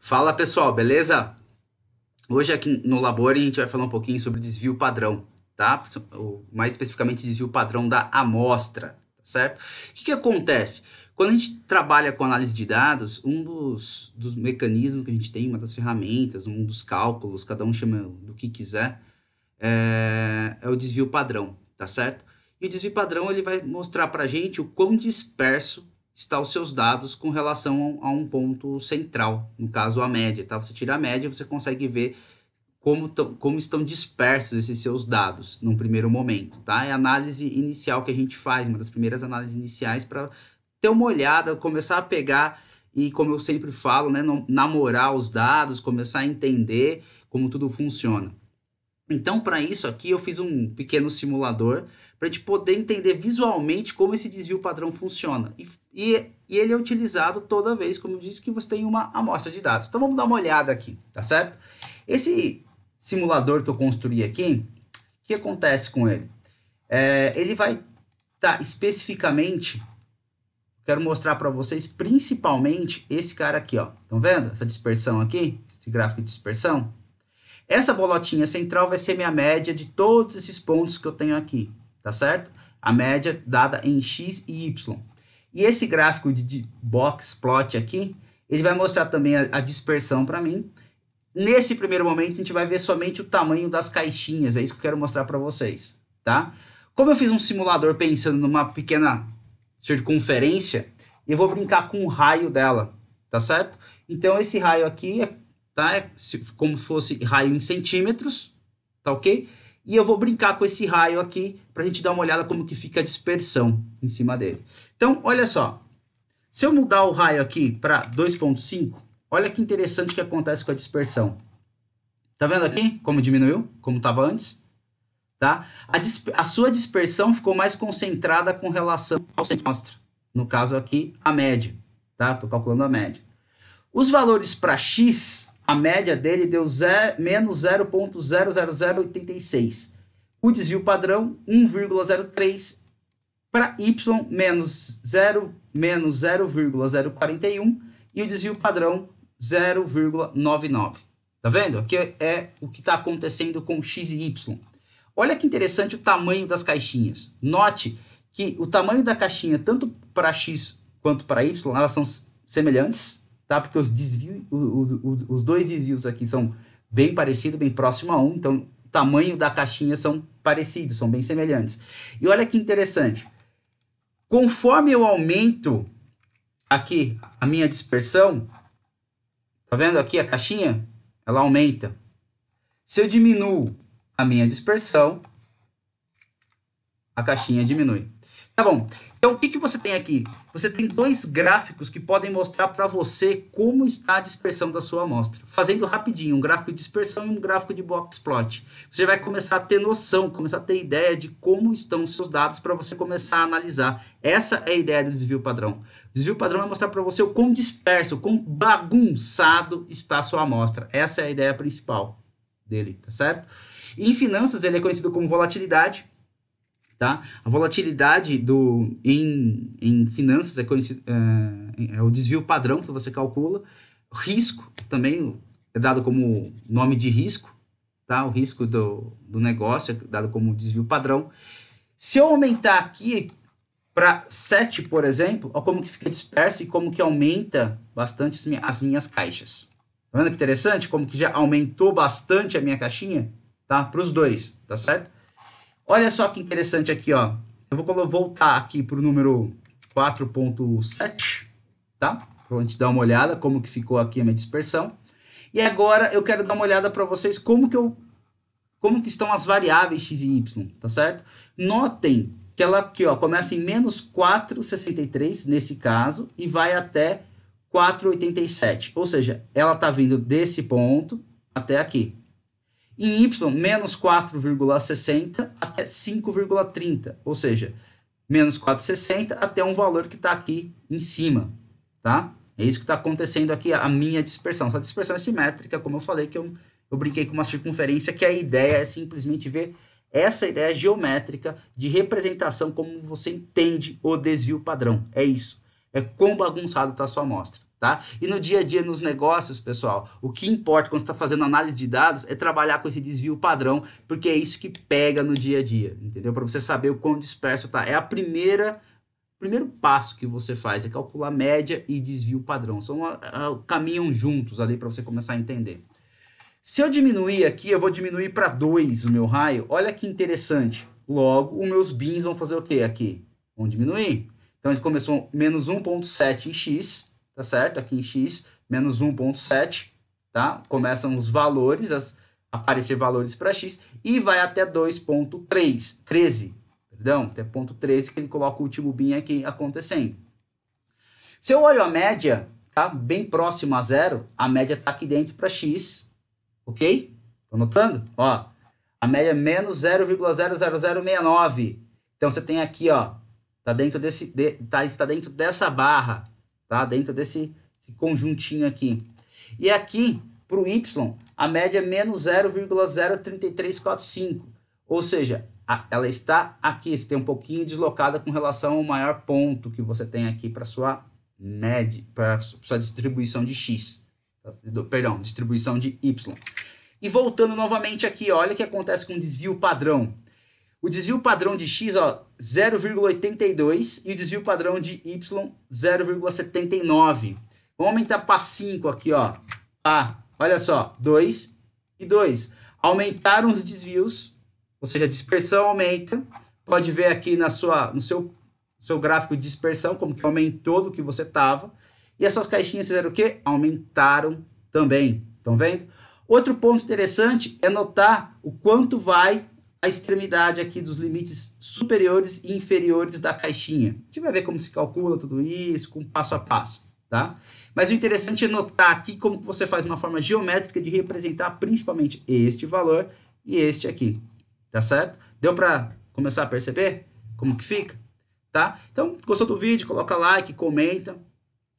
Fala pessoal, beleza? Hoje aqui no Labore a gente vai falar um pouquinho sobre desvio padrão, tá? Mais especificamente desvio padrão da amostra, tá certo? O que acontece? Quando a gente trabalha com análise de dados, um dos mecanismos que a gente tem, uma das ferramentas, um dos cálculos, cada um chama do que quiser, é o desvio padrão, tá certo? E o desvio padrão ele vai mostrar pra gente o quão disperso está os seus dados com relação a um ponto central, no caso a média, tá? Você tira a média, você consegue ver como estão dispersos esses seus dados num primeiro momento, tá? É a análise inicial que a gente faz, uma das primeiras análises iniciais para ter uma olhada, começar a pegar e, como eu sempre falo, né, namorar os dados, começar a entender como tudo funciona. Então, para isso aqui, eu fiz um pequeno simulador para a gente poder entender visualmente como esse desvio padrão funciona. E ele é utilizado toda vez, como eu disse, que você tem uma amostra de dados. Então, vamos dar uma olhada aqui, tá certo? Esse simulador que eu construí aqui, o que acontece com ele? Ele vai estar especificamente, quero mostrar para vocês principalmente esse cara aqui, ó. Estão vendo essa dispersão aqui? Esse gráfico de dispersão? Essa bolotinha central vai ser minha média de todos esses pontos que eu tenho aqui, tá certo? A média dada em x e y. E esse gráfico de box plot aqui, ele vai mostrar também a dispersão para mim. Nesse primeiro momento, a gente vai ver somente o tamanho das caixinhas, é isso que eu quero mostrar para vocês, tá? Como eu fiz um simulador pensando numa pequena circunferência, eu vou brincar com o raio dela, tá certo? Então, esse raio aqui tá? Como se fosse raio em centímetros, tá ok? E eu vou brincar com esse raio aqui para a gente dar uma olhada como que fica a dispersão em cima dele. Então, olha só. Se eu mudar o raio aqui para 2,5, olha que interessante que acontece com a dispersão. Tá vendo aqui como diminuiu? Como estava antes? Tá? A sua dispersão ficou mais concentrada com relação ao centro. No caso aqui, a média. Tá? Estou calculando a média. Os valores para x, a média dele deu menos 0,00086. O desvio padrão, 1,03. Para y, menos 0,041. E o desvio padrão, 0,99. Tá vendo? Aqui é o que está acontecendo com x e y. Olha que interessante o tamanho das caixinhas. Note que o tamanho da caixinha, tanto para x quanto para y, elas são semelhantes. Tá? Porque os dois desvios aqui são bem parecidos, bem próximos a um, então o tamanho da caixinha são parecidos, são bem semelhantes. E olha que interessante, conforme eu aumento aqui a minha dispersão, tá vendo aqui a caixinha? Ela aumenta. Se eu diminuo a minha dispersão, a caixinha diminui. Tá bom, então o que você tem aqui? Você tem dois gráficos que podem mostrar para você como está a dispersão da sua amostra. Fazendo rapidinho, um gráfico de dispersão e um gráfico de box plot. Você vai começar a ter noção, começar a ter ideia de como estão os seus dados para você começar a analisar. Essa é a ideia do desvio padrão. O desvio padrão vai mostrar para você o quão disperso, o quão bagunçado está a sua amostra. Essa é a ideia principal dele, tá certo? E em finanças ele é conhecido como volatilidade. Tá? A volatilidade em finanças é o desvio padrão que você calcula. Risco também é dado como nome de risco. Tá? O risco do negócio é dado como desvio padrão. Se eu aumentar aqui para 7, por exemplo, olha como que fica disperso e como que aumenta bastante as minhas caixas. Tá vendo que interessante? Como que já aumentou bastante a minha caixinha? Tá? Para os dois, tá certo? Olha só que interessante aqui, ó. Eu vou voltar aqui para o número 4.7, tá? Para a gente dar uma olhada como que ficou aqui a minha dispersão. E agora eu quero dar uma olhada para vocês como que estão as variáveis x e y, tá certo? Notem que ela aqui, ó, começa em menos 4,63 nesse caso e vai até 4,87. Ou seja, ela está vindo desse ponto até aqui. Em y, menos 4,60 até 5,30, ou seja, menos 4,60 até um valor que está aqui em cima, tá? É isso que está acontecendo aqui, a minha dispersão. Essa dispersão é simétrica, como eu falei, que eu brinquei com uma circunferência, que a ideia é simplesmente ver essa ideia geométrica de representação, como você entende o desvio padrão. É isso. É quão bagunçado está a sua amostra. Tá? E no dia a dia, nos negócios, pessoal, o que importa quando você está fazendo análise de dados é trabalhar com esse desvio padrão, porque é isso que pega no dia a dia, entendeu? Para você saber o quão disperso tá. É o primeiro passo que você faz, é calcular média e desvio padrão. Caminham juntos ali para você começar a entender. Se eu diminuir aqui, eu vou diminuir para 2 o meu raio. Olha que interessante. Logo, os meus bins vão fazer o quê aqui? Vão diminuir. Então, a gente começou menos 1,7 em x, tá certo? Aqui em x, menos 1,7, tá? Começam os valores, aparecer valores para x, e vai até 2,13, perdão, até ponto 13, que ele coloca o último bin aqui acontecendo. Se eu olho a média, tá? Bem próximo a zero, a média tá aqui dentro para x, ok? Tô notando? Ó, a média é menos 0,00069. Então, você tem aqui, ó, tá dentro está dentro dessa barra, tá? Dentro desse conjuntinho aqui. E aqui, para o y, a média é menos 0,03345. Ou seja, ela está aqui, você tem um pouquinho deslocada com relação ao maior ponto que você tem aqui para sua média, para sua distribuição de x. Perdão, distribuição de y. E voltando novamente aqui, olha o que acontece com o desvio padrão. O desvio padrão de x, ó, 0,82 e o desvio padrão de y, 0,79. Vamos aumentar para 5 aqui, ó. Ah, olha só, 2 e 2. Aumentaram os desvios, ou seja, a dispersão aumenta. Pode ver aqui no seu gráfico de dispersão, como que aumentou do que você estava. E as suas caixinhas fizeram o quê? Aumentaram também. Estão vendo? Outro ponto interessante é notar o quanto vai a extremidade aqui dos limites superiores e inferiores da caixinha. A gente vai ver como se calcula tudo isso, com passo a passo, tá? Mas o interessante é notar aqui como que você faz uma forma geométrica de representar principalmente este valor e este aqui, tá certo? Deu para começar a perceber como que fica, tá? Então, gostou do vídeo? Coloca like, comenta.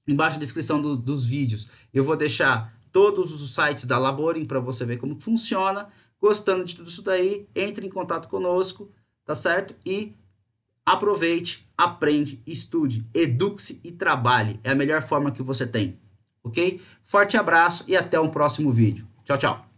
Embaixo na descrição dos vídeos eu vou deixar todos os sites da Laboring para você ver como funciona. Gostando de tudo isso daí, entre em contato conosco, tá certo? E aproveite, aprende, estude, eduque-se e trabalhe. É a melhor forma que você tem, ok? Forte abraço e até um próximo vídeo. Tchau, tchau.